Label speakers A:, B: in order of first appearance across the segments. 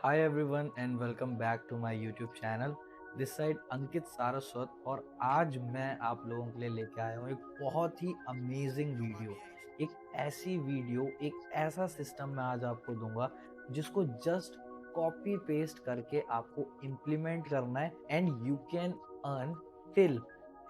A: Hi everyone and welcome back to my YouTube channel. This side Ankit Saraswat और आज मैं आप लोगों के लिए लेके आया हूँ एक बहुत ही अमेजिंग वीडियो। एक ऐसा सिस्टम मैं आज आपको दूंगा जिसको जस्ट कॉपी पेस्ट करके आपको इम्प्लीमेंट करना है and you can earn till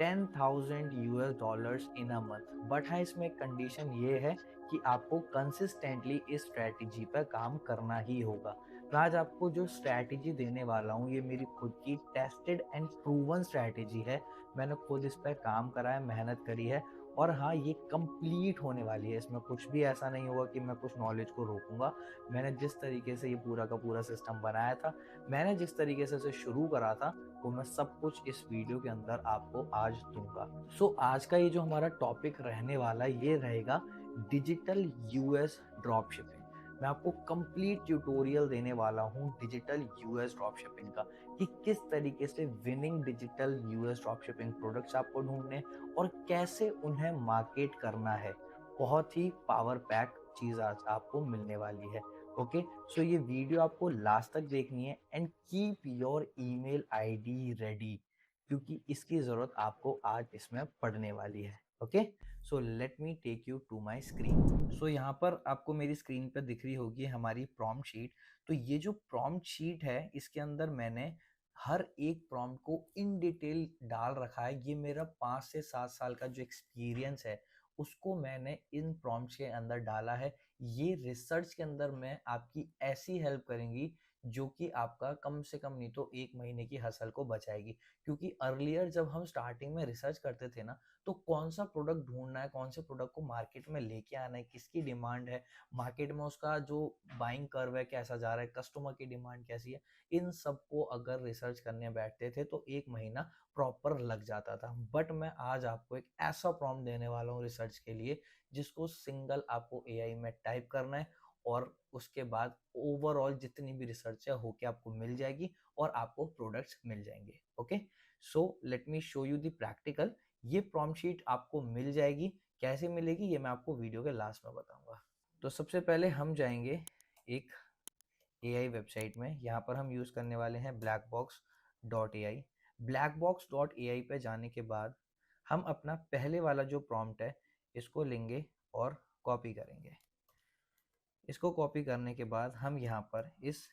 A: 10,000 US dollars in a month. But हाँ, इसमें एक कंडीशन ये है कि आपको कंसिस्टेंटली इस स्ट्रेटजी पर काम करना ही होगा। मैं आज आपको जो स्ट्रैटेजी देने वाला हूँ ये मेरी खुद की टेस्टेड एंड प्रूवन स्ट्रैटेजी है। मैंने खुद इस पर काम करा है, मेहनत करी है और हाँ, ये कंप्लीट होने वाली है। इसमें कुछ भी ऐसा नहीं होगा कि मैं कुछ नॉलेज को रोकूंगा। मैंने जिस तरीके से ये पूरा का पूरा सिस्टम बनाया था, मैंने जिस तरीके से इसे शुरू करा था, वो मैं सब कुछ इस वीडियो के अंदर आपको आज दूंगा। आज का ये जो हमारा टॉपिक रहने वाला है ये रहेगा डिजिटल यूएस ड्रॉप शिपिंग। मैं आपको कंप्लीट ट्यूटोरियल देने वाला हूँ डिजिटल यूएस ड्रॉप शिपिंग का कि किस तरीके से winning digital US drop shipping products आपको ढूंढने और कैसे उन्हें मार्केट करना है। बहुत ही पावर पैक चीज आज आपको मिलने वाली है। ओके, सो ये वीडियो आपको लास्ट तक देखनी है and keep your email ID ready क्योंकि इसकी जरूरत आपको आज इसमें पड़ने वाली है। Okay, so let me take you to my screen. यहाँ पर आपको मेरी स्क्रीन पर दिख रही होगी हमारी प्रॉम्प्ट शीट। तो ये जो प्रॉम्प्ट शीट है इसके अंदर मैंने हर एक प्रॉम्प्ट को इन डिटेल डाल रखा है। ये मेरा 5 से 7 साल का जो एक्सपीरियंस है उसको मैंने इन प्रॉम्प्ट्स के अंदर डाला है। ये रिसर्च के अंदर मैं आपकी ऐसी हेल्प करेंगी जो कि आपका कम से कम नहीं तो 1 महीने की हसल को बचाएगी। क्योंकि अर्लियर जब हम स्टार्टिंग में रिसर्च करते थे ना, तो कौन सा प्रोडक्ट ढूंढना है, कौन से प्रोडक्ट को मार्केट में लेके आना है, किसकी डिमांड है, मार्केट में उसका जो बाइंग कर्व है कैसा जा रहा है, कस्टमर की डिमांड कैसी है, इन सबको अगर रिसर्च करने बैठते थे तो 1 महीना प्रॉपर लग जाता था। बट मैं आज आपको एक ऐसा प्रॉम्प्ट देने वाला हूँ रिसर्च के लिए जिसको सिंगल आपको एआई में टाइप करना है और उसके बाद ओवरऑल जितनी भी रिसर्च है होके आपको मिल जाएगी और आपको प्रोडक्ट्स मिल जाएंगे। Okay, so let me show you the practical. ये प्रॉम्प्ट शीट आपको मिल जाएगी। कैसे मिलेगी ये मैं आपको वीडियो के लास्ट में बताऊंगा। तो सबसे पहले हम जाएंगे एक एआई वेबसाइट में। यहाँ पर हम यूज़ करने वाले हैं blackbox.ai। blackbox.ai पे जाने के बाद हम अपना पहले वाला जो प्रॉम्प्ट है इसको लेंगे और कॉपी करेंगे। इसको कॉपी करने के बाद हम यहाँ पर इस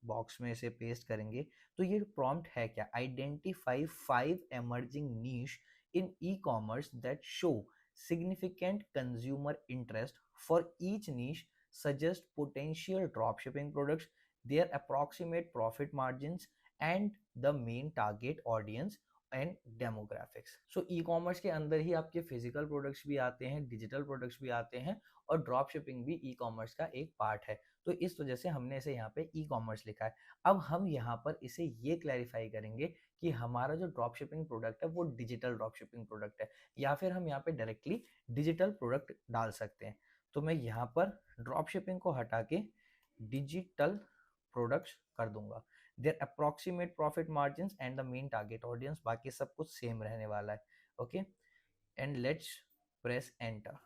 A: बॉक्स में इसे पेस्ट करेंगे। तो ये प्रॉम्प्ट है क्या? Identify 5 emerging niche in e-commerce that show significant consumer interest. For each niche, suggest potential dropshipping products, their approximate profit margins, and the main target audience and demographics. E commerce के अंदर ही आपके physical products भी आते हैं, digital products भी आते हैं और ड्रॉप शिपिंग भी ई कॉमर्स का एक पार्ट है। तो इस वजह से हमने इसे यहाँ पे ई कॉमर्स लिखा है। अब हम यहाँ पर इसे ये क्लैरिफाई करेंगे कि हमारा जो ड्रॉप शिपिंग प्रोडक्ट है वो डिजिटल ड्रॉप शिपिंग प्रोडक्ट है या फिर हम यहाँ पे डायरेक्टली डिजिटल प्रोडक्ट डाल सकते हैं। तो मैं यहाँ पर ड्रॉप शिपिंग को हटा के डिजिटल प्रोडक्ट्स कर दूंगा। Their approximate profit margin and the main target audience, बाकी सब कुछ सेम रहने वाला है। Okay, and let's press enter.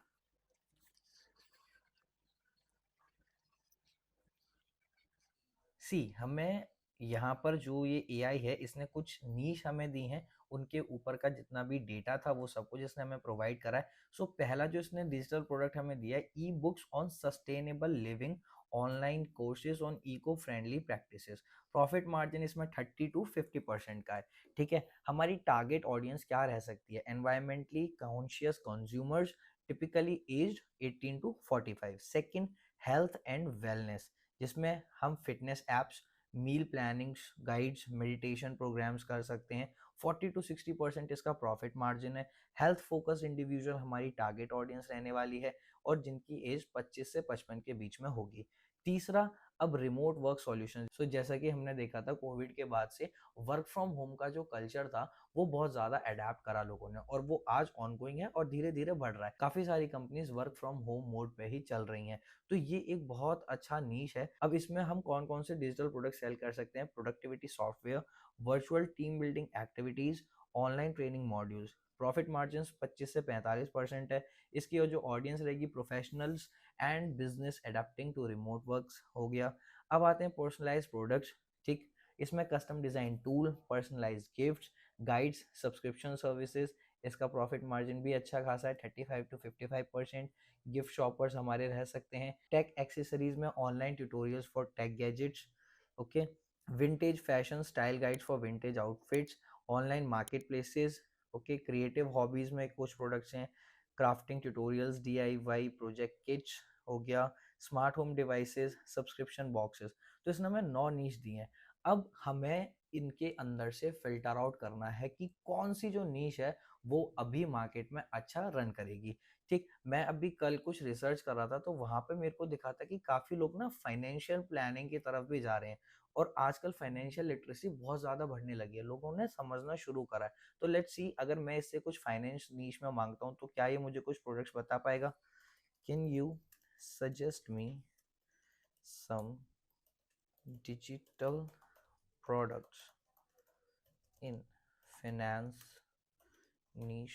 A: हमें यहाँ पर जो ये एआई है इसने कुछ नीश हमें दी हैं, उनके ऊपर का जितना भी डेटा था वो सब कुछ इसने हमें प्रोवाइड करा है। पहला जो इसने डिजिटल प्रोडक्ट हमें दिया है, e books on sustainable living, online courses on eco friendly practices. Profit margin इसमें 30 to 50% का है। ठीक है, हमारी टारगेट ऑडियंस क्या रह सकती है? Environmentally conscious consumers typically aged 18 to 45। Second, health and wellness, जिसमें हम फिटनेस एप्स, मील प्लानिंग्स, गाइड्स, मेडिटेशन प्रोग्राम्स कर सकते हैं। 40 to 60% इसका प्रॉफिट मार्जिन है। हेल्थ फोकस इंडिविजुअल हमारी टारगेट ऑडियंस रहने वाली है और जिनकी एज 25 से 55 के बीच में होगी। तीसरा, अब रिमोट वर्क सॉल्यूशन। जैसा कि हमने देखा था कोविड के बाद से वर्क फ्रॉम होम का जो कल्चर था वो बहुत ज्यादा अडेप्ट करा लोगों ने और वो आज ऑनगोइंग है और धीरे धीरे बढ़ रहा है। काफी सारी companies work from home mode पे ही चल रही हैं। तो ये एक बहुत अच्छा नीश है। अब इसमें हम कौन कौन से डिजिटल प्रोडक्ट सेल कर सकते हैं? Productivity software, virtual team building activities, online training modules. Profit margin 25 से 45% है। इसकी जो ऑडियंस रहेगी professionals and business adapting to remote work हो गया। अब आते हैं पर्सनलाइज प्रोडक्ट्स। ठीक, इसमें custom design tool, personalize gifts, guides, subscription services. इसका प्रॉफिट मार्जिन भी अच्छा खासा है, 35 to 55%। गिफ्ट शॉपर्स हमारे रह सकते हैं। टेक एक्सेसरीज में online tutorials for tech gadgets. Okay, vintage fashion style guides for vintage outfits, online market places. Okay, creative hobbies में कुछ प्रोडक्ट्स हैं, crafting tutorials, DIY project kits हो गया, smart home devices, subscription boxes. तो इसने हमें 9 नीश दी हैं। अब हमें इनके अंदर से फिल्टर आउट करना है कि कौन सी जो नीश है वो अभी मार्केट में अच्छा रन करेगी। ठीक, मैं अभी कल कुछ रिसर्च कर रहा था तो वहां पे मेरे को दिखा था कि काफी लोग ना फाइनेंशियल प्लानिंग की तरफ भी जा रहे हैं, और आजकल फाइनेंशियल लिटरेसी बहुत ज़्यादा बढ़ने लगी है, लोगों ने समझना शुरू करा है। तो लेट्स सी, अगर मैं इससे कुछ फाइनेंस नीश में मांगता हूँ तो क्या ये मुझे कुछ प्रोडक्ट्स बता पाएगा? Can you suggest me some digital products in finance niche?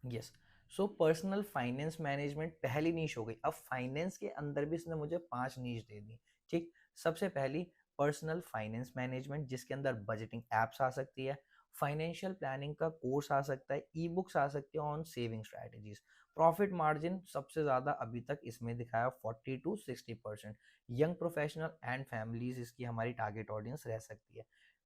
A: Yes, so personal finance management पहली नीश हो गई। अब फाइनेंस के अंदर भी इसने मुझे 5 नीश दे दी। ठीक, सबसे पहली पर्सनल फाइनेंस मैनेजमेंट, जिसके अंदर बजटिंग एप्स आ सकती है, फाइनेंशियल प्लानिंग का कोर्स आ सकता है, ई बुक्स आ सकती है on saving strategies. Profit margin सबसे ज्यादा अभी तक इसमें दिखाया 40 to 60%। Young professional and families इसकी हमारी टारगेट ऑडियंस रह सकती है।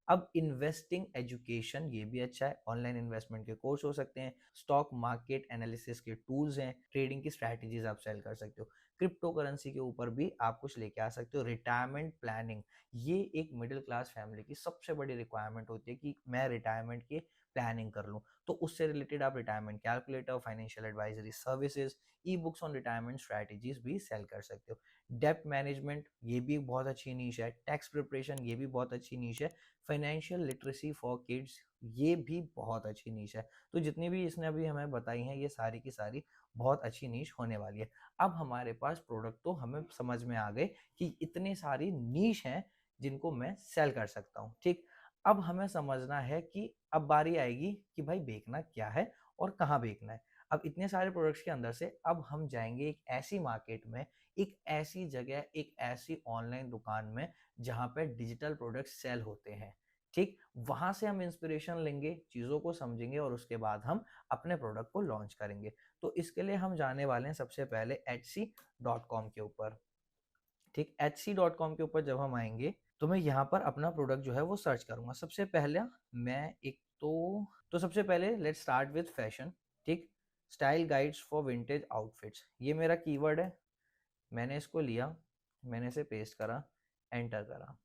A: अब इन्वेस्टिंग एजुकेशन, ये भी अच्छा है, ऑनलाइन इन्वेस्टमेंट के कोर्स हो सकते हैं, स्टॉक मार्केट एनालिसिस के टूल्स हैं, ट्रेडिंग की स्ट्रैटेजीज आप सेल कर सकते हो, क्रिप्टो करेंसी के ऊपर भी आप कुछ लेके आ सकते हो, रिटायरमेंट प्लानिंग। ये एक मिडिल क्लास फैमिली की सबसे बड़ी रिक्वायरमेंट होती है कि मैं रिटायरमेंट की प्लानिंग कर लूँ, तो उससे रिलेटेड आप retirement calculator, financial advisory services, E books on retirement strategies भी सेल कर सकते हो। डेप्ट मैनेजमेंट, ये भी बहुत अच्छी नीश है, टैक्स प्रिपरेशन, ये भी बहुत अच्छी नीश है, फाइनेंशियल लिटरेसी फॉर किड्स, ये भी बहुत अच्छी नीश है। तो जितनी भी इसने अभी हमें बताई हैं ये सारी की सारी बहुत अच्छी नीश होने वाली है। अब हमारे पास प्रोडक्ट तो हमें समझ में आ गए कि इतनी सारी नीश हैं जिनको मैं सेल कर सकता हूँ। ठीक, अब हमें समझना है कि अब बारी आएगी कि भाई बेचना क्या है और कहाँ बेचना है। अब इतने सारे प्रोडक्ट्स के अंदर से अब हम जाएंगे एक ऐसी मार्केट में, एक ऐसी जगह, एक ऐसी ऑनलाइन दुकान में जहाँ पे डिजिटल प्रोडक्ट सेल होते हैं। ठीक, वहां से हम इंस्पिरेशन लेंगे, चीजों को समझेंगे और उसके बाद हम अपने प्रोडक्ट को लॉन्च करेंगे। तो इसके लिए हम जाने वाले हैं सबसे पहले Etsy.com के ऊपर। ठीक, Etsy.com के ऊपर जब हम आएंगे तो मैं यहाँ पर अपना प्रोडक्ट जो है वो सर्च करूंगा। सबसे पहले मैं एक तो सबसे पहले लेट्स स्टार्ट विद फैशन। ठीक, style guides for vintage outfits, ये मेरा कीवर्ड है। मैंने इसको लिया, मैंने इसे पेस्ट करा, एंटर करा।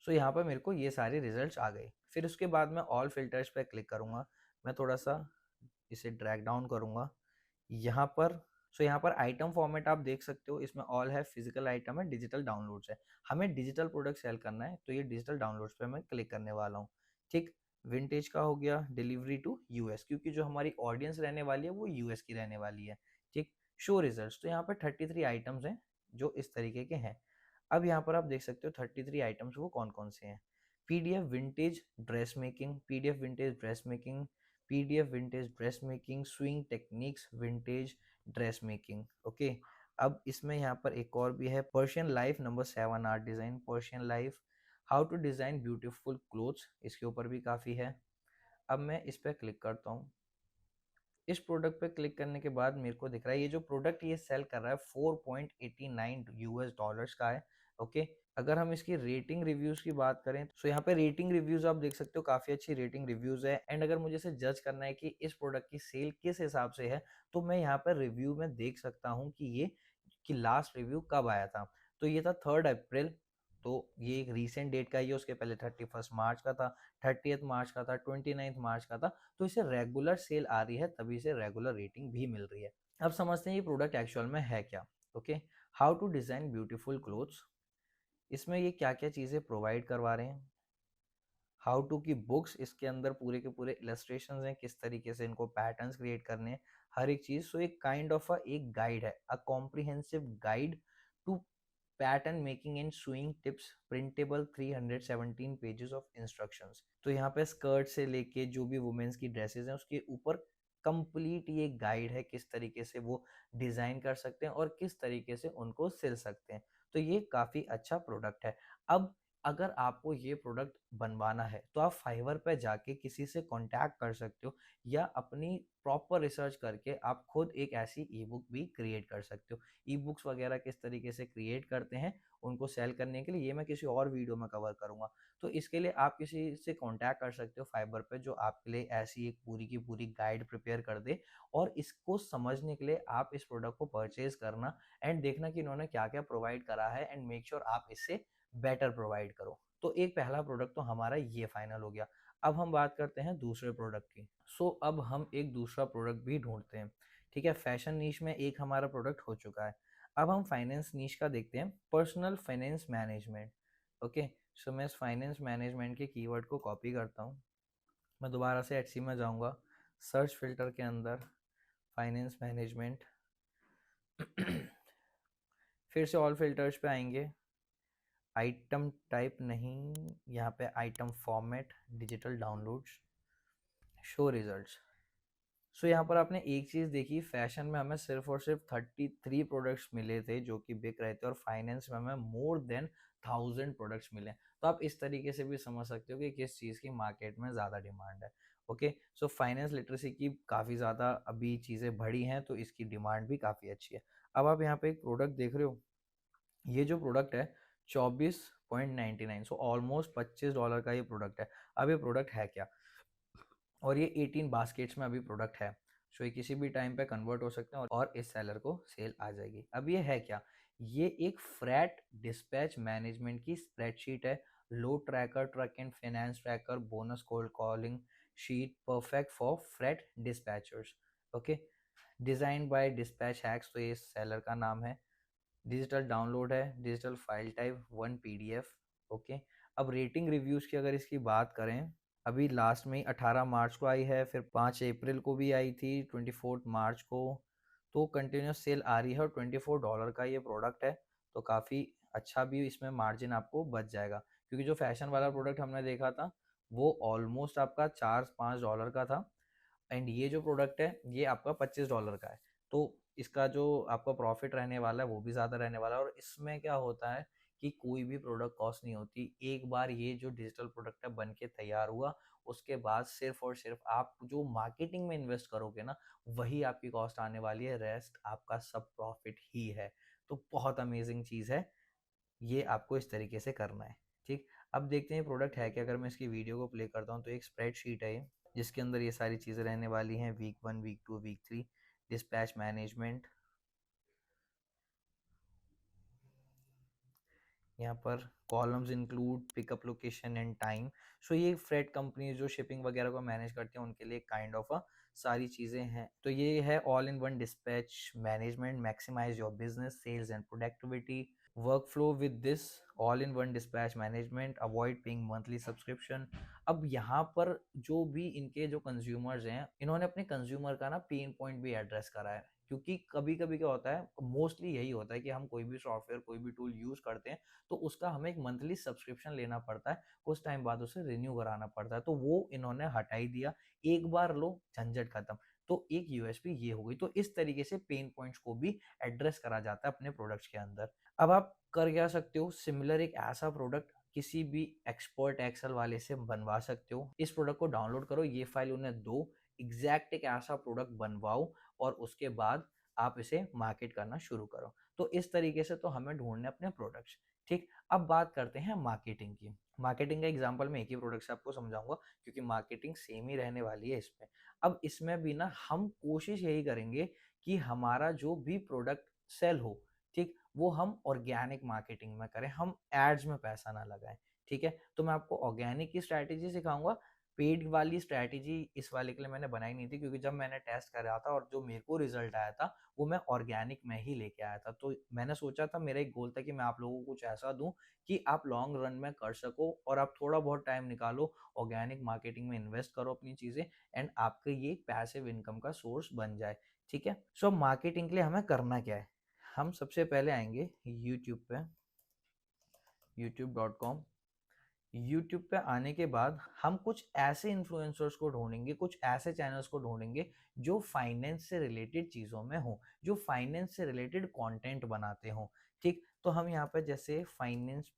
A: सो यहाँ पर मेरे को ये सारे रिजल्ट्स आ गए। फिर उसके बाद मैं ऑल फिल्टर्स पे क्लिक करूँगा, मैं थोड़ा सा इसे ड्रैग डाउन करूँगा यहाँ पर। सो यहाँ पर आइटम फॉर्मेट आप देख सकते हो, इसमें ऑल है, फिजिकल आइटम है, डिजिटल डाउनलोड्स है। हमें डिजिटल प्रोडक्ट सेल करना है तो ये डिजिटल डाउनलोड्स पे मैं क्लिक करने वाला हूँ। ठीक, विंटेज का हो गया, डिलीवरी टू यूएस, क्योंकि जो हमारी ऑडियंस रहने वाली है वो यूएस की रहने वाली है। ठीक, शो रिजल्ट्स, तो यहाँ पर 33 आइटम्स हैं जो इस तरीके के हैं। अब यहाँ पर आप देख सकते हो 33 आइटम्स वो कौन कौन से हैं। PDF vintage dress making, PDF vintage dress making, PDF vintage dress making, sewing techniques vintage dress making. Okay, अब इसमें यहाँ पर एक और भी है, Persian life number 7 art design, Persian life how to design beautiful clothes, इसके ऊपर भी काफ़ी है। अब मैं इस पर क्लिक करता हूँ। इस प्रोडक्ट पे क्लिक करने के बाद मेरे को दिख रहा है ये जो प्रोडक्ट ये सेल कर रहा है 4.89 यूएस डॉलर्स का है। ओके, अगर हम इसकी रेटिंग रिव्यूज की बात करें तो यहाँ पे रेटिंग रिव्यूज आप देख सकते हो, काफी अच्छी रेटिंग रिव्यूज है। एंड अगर मुझे इसे जज करना है कि इस प्रोडक्ट की सेल किस हिसाब से है, तो मैं यहाँ पर रिव्यू में देख सकता हूँ कि ये कि लास्ट रिव्यू कब आया था। तो ये था 3 अप्रैल, तो ये एक रीसेंट डेट का ही है। उसके पहले 31 मार्च का था, 30 मार्च का था, 29 मार्च का था। तो इसे रेगुलर सेल आ रही है तभी इसे रेगुलर रेटिंग भी मिल रही है। अब समझते हैं ये प्रोडक्ट एक्चुअल में है क्या। Okay, how to design beautiful clothes, इसमें ये क्या क्या चीजें प्रोवाइड करवा रहे हैं। हाउ टू की बुक्स, इसके अंदर पूरे के पूरे इलस्ट्रेशन हैं, किस तरीके से इनको पैटर्न्स क्रिएट करने हैं, हर एक चीज। सो एक काइंड ऑफ एक गाइड है, a comprehensive guide to pattern making and sewing tips, printable 317 pages of instructions. तो यहाँ पे स्कर्ट से लेके जो भी वुमेन्स की ड्रेसेस हैं उसके ऊपर कंप्लीट ये गाइड है किस तरीके से वो डिज़ाइन कर सकते हैं और किस तरीके से उनको सिल सकते हैं। तो ये काफ़ी अच्छा प्रोडक्ट है। अब अगर आपको ये प्रोडक्ट बनवाना है तो आप फाइवर पे जाके किसी से कॉन्टैक्ट कर सकते हो या अपनी प्रॉपर रिसर्च करके आप खुद एक ऐसी ई बुक भी क्रिएट कर सकते हो। ई बुक्स वगैरह किस तरीके से क्रिएट करते हैं उनको सेल करने के लिए, ये मैं किसी और वीडियो में कवर करूँगा। तो इसके लिए आप किसी से कॉन्टैक्ट कर सकते हो फाइवर पे, जो आपके लिए ऐसी एक पूरी की पूरी गाइड प्रिपेयर कर दे, और इसको समझने के लिए आप इस प्रोडक्ट को परचेज करना एंड देखना कि इन्होंने क्या-क्या प्रोवाइड करा है एंड मेक श्योर आप इससे बेटर प्रोवाइड करो। तो एक पहला प्रोडक्ट तो हमारा ये फाइनल हो गया। अब हम बात करते हैं दूसरे प्रोडक्ट की। अब हम एक दूसरा प्रोडक्ट भी ढूँढते हैं। ठीक है, फैशन नीश में एक हमारा प्रोडक्ट हो चुका है। अब हम फाइनेंस नीश का देखते हैं, पर्सनल फाइनेंस मैनेजमेंट। ओके, सो मैं इस फाइनेंस मैनेजमेंट के कीवर्ड को कॉपी करता हूँ। मैं दोबारा से एटसी में जाऊँगा, सर्च फिल्टर के अंदर फाइनेंस मैनेजमेंट फिर से ऑल फिल्टर्स पे आएंगे, आइटम टाइप नहीं, यहाँ पे item format, digital downloads, show results. So यहाँ पर आपने एक चीज़ देखी, फैशन में हमें सिर्फ और सिर्फ 33 प्रोडक्ट्स मिले थे जो कि बिक रहे थे, और फाइनेंस में हमें मोर देन 1000 प्रोडक्ट्स मिले। तो आप इस तरीके से भी समझ सकते हो कि किस चीज़ की मार्केट में ज़्यादा डिमांड है। ओके, सो फाइनेंस लिटरेसी की काफ़ी ज़्यादा अभी चीज़ें बढ़ी हैं, तो इसकी डिमांड भी काफ़ी अच्छी है। अब आप यहाँ पे एक प्रोडक्ट देख रहे हो, ये जो प्रोडक्ट है 24.99, सो ऑलमोस्ट $25 का ये प्रोडक्ट है। अब ये प्रोडक्ट है क्या, और ये 18 बास्केट्स में अभी प्रोडक्ट है। सो ये किसी भी टाइम पे कन्वर्ट हो सकते हैं और इस सेलर को सेल आ जाएगी। अब ये है क्या, ये एक फ्रेट डिस्पैच मैनेजमेंट की स्प्रेडशीट है। Load tracker, truck and finance tracker, bonus cold calling sheet, perfect for freight dispatchers. Okay, design by dispatch hacks, तो ये सेलर का नाम है। डिजिटल डाउनलोड है, digital file type 1 PDF. Okay, अब rating reviews की अगर इसकी बात करें, अभी लास्ट में 18 मार्च को आई है, फिर 5 अप्रैल को भी आई थी, 24 मार्च को। तो कंटिन्यूस सेल आ रही है और $24 का ये प्रोडक्ट है, तो काफ़ी अच्छा भी इसमें मार्जिन आपको बच जाएगा, क्योंकि जो फैशन वाला प्रोडक्ट हमने देखा था वो ऑलमोस्ट आपका $4-5 का था, एंड ये जो प्रोडक्ट है ये आपका $25 का है। तो इसका जो आपका प्रॉफिट रहने वाला है वो भी ज़्यादा रहने वाला है, और इसमें क्या होता है कि कोई भी प्रोडक्ट कॉस्ट नहीं होती। एक बार ये जो डिजिटल प्रोडक्ट है बन के तैयार हुआ, उसके बाद सिर्फ और सिर्फ आप जो मार्केटिंग में इन्वेस्ट करोगे ना, वही आपकी कॉस्ट आने वाली है, रेस्ट आपका सब प्रॉफिट ही है। तो बहुत अमेजिंग चीज़ है, ये आपको इस तरीके से करना है। ठीक, अब देखते हैं प्रोडक्ट है क्या। अगर मैं इसकी वीडियो को प्ले करता हूँ तो एक स्प्रेडशीट है ये, जिसके अंदर ये सारी चीज़ें रहने वाली हैं, week 1, week 2, week 3, dispatch management. यहाँ पर columns include pickup location and time. So ये फ्रेट कंपनी जो शिपिंग वगैरह को मैनेज करती हैं उनके लिए काइंड ऑफ सारी चीज़ें हैं। तो ये है all in one dispatch management, maximize your business sales and productivity, workflow with this all in one dispatch management, avoid paying monthly subscription. अब यहाँ पर जो भी इनके जो कंज्यूमर्स हैं, इन्होंने अपने कंज्यूमर का ना पेन पॉइंट भी एड्रेस करा है, क्योंकि कभी कभी क्या होता है, मोस्टली यही होता है कि हम कोई भी सॉफ्टवेयर कोई भी टूल यूज करते हैं तो उसका हमें एक मंथली सब्सक्रिप्शन लेना पड़ता है, कुछ टाइम बाद उसे रिन्यू कराना पड़ता है। तो वो इन्होंने हटा ही दिया, एक बार लो झंझट खत्म। तो एक यूएसपी ये हो गई। तो इस तरीके से पेन पॉइंट्स को भी एड्रेस करा जाता है अपने प्रोडक्ट्स के अंदर। अब आप कर क्या सकते हो, सिमिलर एक ऐसा प्रोडक्ट किसी भी एक्सपर्ट एक्सेल वाले से बनवा सकते हो। इस प्रोडक्ट को डाउनलोड करो, ये फाइल उन्हें दो, एग्जैक्ट एक ऐसा प्रोडक्ट बनवाओ, और उसके बाद आप इसे मार्केट करना शुरू करो। तो इस तरीके से तो हमें ढूंढने अपने प्रोडक्ट्स। ठीक, अब बात करते हैं मार्केटिंग की। मार्केटिंग का एग्जांपल मैं एक ही प्रोडक्ट से आपको समझाऊंगा, क्योंकि मार्केटिंग सेम ही रहने वाली है इसमें। अब इसमें भी ना हम कोशिश यही करेंगे कि हमारा जो भी प्रोडक्ट सेल हो, ठीक, वो हम ऑर्गेनिक मार्केटिंग में करें, हम एड्स में पैसा ना लगाएं। ठीक है, तो मैं आपको ऑर्गेनिक की स्ट्रैटेजी सिखाऊंगा। पेड वाली स्ट्रैटेजी इस वाले के लिए मैंने बनाई नहीं थी, क्योंकि जब मैंने टेस्ट कर रहा था और जो मेरे को रिजल्ट आया था वो मैं ऑर्गेनिक में ही लेके आया था। तो मैंने सोचा था, मेरा एक गोल था कि मैं आप लोगों को कुछ ऐसा दूं कि आप लॉन्ग रन में कर सको, और आप थोड़ा बहुत टाइम निकालो, ऑर्गेनिक मार्केटिंग में इन्वेस्ट करो अपनी चीज़ें, एंड आपके ये पैसिव इनकम का सोर्स बन जाए। ठीक है, सो मार्केटिंग के लिए हमें करना क्या है, हम सबसे पहले आएंगे यूट्यूब पे, youtube.com। यूट्यूब पे आने के बाद हम कुछ ऐसे इन्फ्लुएंसर्स को ढूंढेंगे, कुछ ऐसे चैनल्स को ढूंढेंगे जो फाइनेंस से रिलेटेड चीज़ों में हो, जो फाइनेंस से रिलेटेड कंटेंट बनाते हो। ठीक, तो हम यहाँ पे जैसे फाइनेंस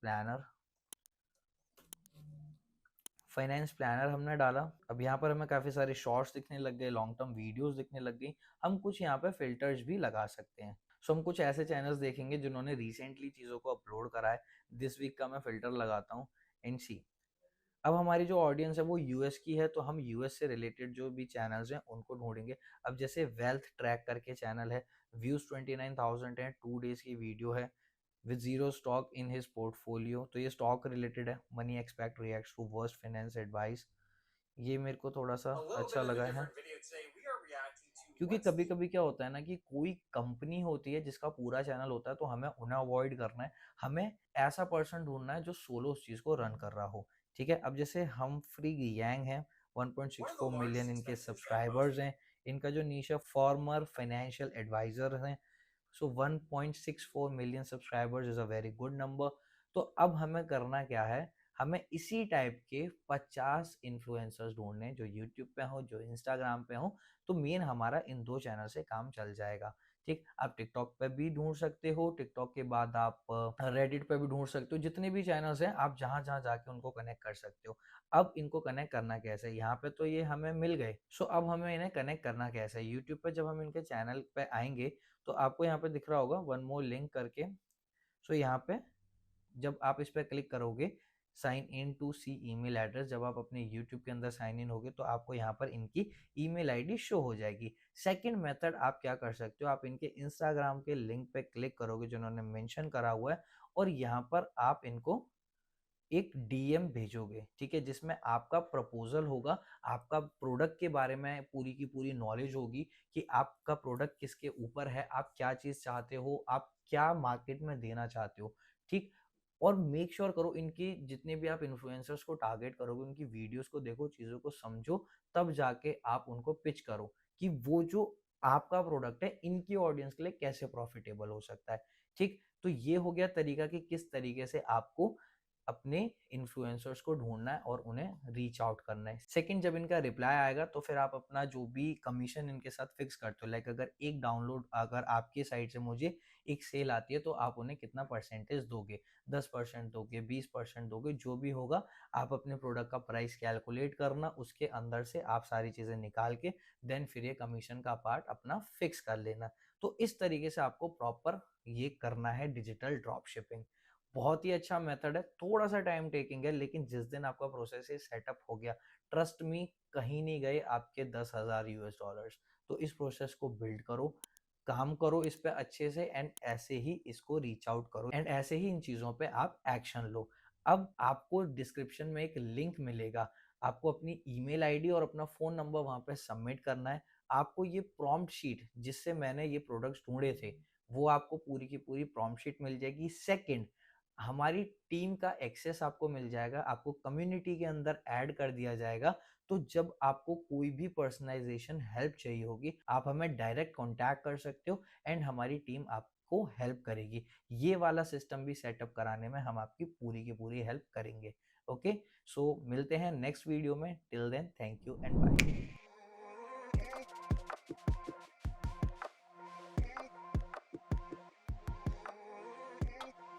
A: प्लानर हमने डाला। अब यहाँ पर हमें काफ़ी सारे शॉर्ट्स दिखने लग गए, लॉन्ग टर्म वीडियोस दिखने लग गई। हम कुछ यहाँ पे फिल्टर्स भी लगा सकते हैं। सो हम कुछ ऐसे चैनल्स देखेंगे जिन्होंने रिसेंटली चीज़ों को अपलोड करा है। दिस वीक का मैं फिल्टर लगाता हूँ एंड सी। अब हमारी जो ऑडियंस है वो यूएस की है, तो हम यूएस से रिलेटेड जो भी चैनल्स हैं उनको ढूंढेंगे। अब जैसे वेल्थ ट्रैक करके चैनल है, व्यूज 29,000 है, 2 डेज की वीडियो है, with zero stock in his portfolio. तो ये स्टॉक रिलेटेड है। Money expect reacts to worst finance advice, ये मेरे को थोड़ा सा अच्छा लगा है। क्योंकि कभी कभी क्या होता है ना कि कोई कंपनी होती है जिसका पूरा चैनल होता है, तो हमें उन्हें अवॉइड करना है। हमें ऐसा पर्सन ढूंढना है जो सोलो उस चीज को रन कर रहा हो। ठीक है, अब जैसे हमफ्री यांग है, 1.64 मिलियन इनके सब्सक्राइबर्स हैं। इनका जो नीश है फॉर्मर फाइनेंशियल एडवाइजर हैं। सो 1.64 million subscribers is a very good number. तो अब हमें करना क्या है, हमें इसी टाइप के 50 इन्फ्लुएंसर्स ढूंढने जो यूट्यूब पे हो, जो इंस्टाग्राम पे हो। तो मेन हमारा इन दो चैनल से काम चल जाएगा। ठीक, आप टिकटॉक पे भी ढूंढ सकते हो, टिकटॉक के बाद आप रेडिट पे भी ढूंढ सकते हो। जितने भी चैनल्स हैं आप जहां जहां जाके उनको कनेक्ट कर सकते हो। अब इनको कनेक्ट करना कैसे, यहाँ पे तो ये हमें मिल गए। सो अब हमें इन्हें कनेक्ट करना कैसे, यूट्यूब पे जब हम इनके चैनल पे आएंगे तो आपको यहाँ पे दिख रहा होगा वन मोर लिंक करके। सो यहाँ पे जब आप इस पर क्लिक करोगे, sign in to see email address, जब आप अपने यूट्यूब के अंदर साइन इन होगे तो आपको यहाँ पर इनकी ईमेल आईडी शो हो जाएगी। सेकंड मेथड आप क्या कर सकते हो, आप इनके इंस्टाग्राम के लिंक पे क्लिक करोगे जिन्होंने मेंशन करा हुआ है, और यहाँ पर आप इनको एक डीएम भेजोगे। ठीक है, जिसमें आपका प्रपोजल होगा, आपका प्रोडक्ट के बारे में पूरी की पूरी नॉलेज होगी कि आपका प्रोडक्ट किसके ऊपर है, आप क्या चीज चाहते हो, आप क्या मार्केट में देना चाहते हो। ठीक, और मेक श्योर करो इनकी जितने भी आप इन्फ्लुएंसर्स को टारगेट करोगे उनकी वीडियोस को देखो, चीजों को समझो, तब जाके आप उनको पिच करो कि वो जो आपका प्रोडक्ट है इनकी ऑडियंस के लिए कैसे प्रॉफिटेबल हो सकता है। ठीक, तो ये हो गया तरीका कि किस तरीके से आपको अपने इन्फ्लुएंसर्स को ढूंढना है और उन्हें रीच आउट करना है। सेकंड, जब इनका रिप्लाई आएगा तो फिर आप अपना जो भी कमीशन इनके साथ फिक्स करते हो, लाइक अगर एक डाउनलोड अगर आपकी साइड से मुझे एक सेल आती है तो आप उन्हें कितना परसेंटेज दोगे, 10% दोगे, 20% दोगे, जो भी होगा। आप अपने प्रोडक्ट का प्राइस कैलकुलेट करना, उसके अंदर से आप सारी चीजें निकाल के देन फिर ये कमीशन का पार्ट अपना फिक्स कर लेना। तो इस तरीके से आपको प्रॉपर ये करना है डिजिटल ड्रॉप शिपिंग। बहुत ही अच्छा मेथड है, थोड़ा सा टाइम टेकिंग है, लेकिन जिस दिन आपका प्रोसेस ये सेटअप हो गया, ट्रस्ट मी कहीं नहीं गए आपके 10,000 US डॉलर्स। तो इस प्रोसेस को बिल्ड करो, काम करो इस पे अच्छे से, एंड ऐसे ही इसको रीच आउट करो, एंड ऐसे ही इन चीजों पे आप एक्शन लो। अब आपको डिस्क्रिप्शन में एक लिंक मिलेगा, आपको अपनी ईमेल आईडी और अपना फोन नंबर वहां पे सबमिट करना है। आपको ये प्रॉम्प्ट शीट जिससे मैंने ये प्रोडक्ट्स ढूंढे थे, वो आपको पूरी की पूरी प्रॉम्प्ट शीट मिल जाएगी। सेकंड, हमारी टीम का एक्सेस आपको मिल जाएगा, आपको कम्युनिटी के अंदर ऐड कर दिया जाएगा। तो जब आपको कोई भी पर्सनलाइजेशन हेल्प चाहिए होगी, आप हमें डायरेक्ट कांटेक्ट कर सकते हो एंड हमारी टीम आपको हेल्प करेगी। ये वाला सिस्टम भी सेटअप कराने में हम आपकी पूरी की पूरी हेल्प करेंगे। ओके, सो मिलते हैं नेक्स्ट वीडियो में। Till then, thank you and bye.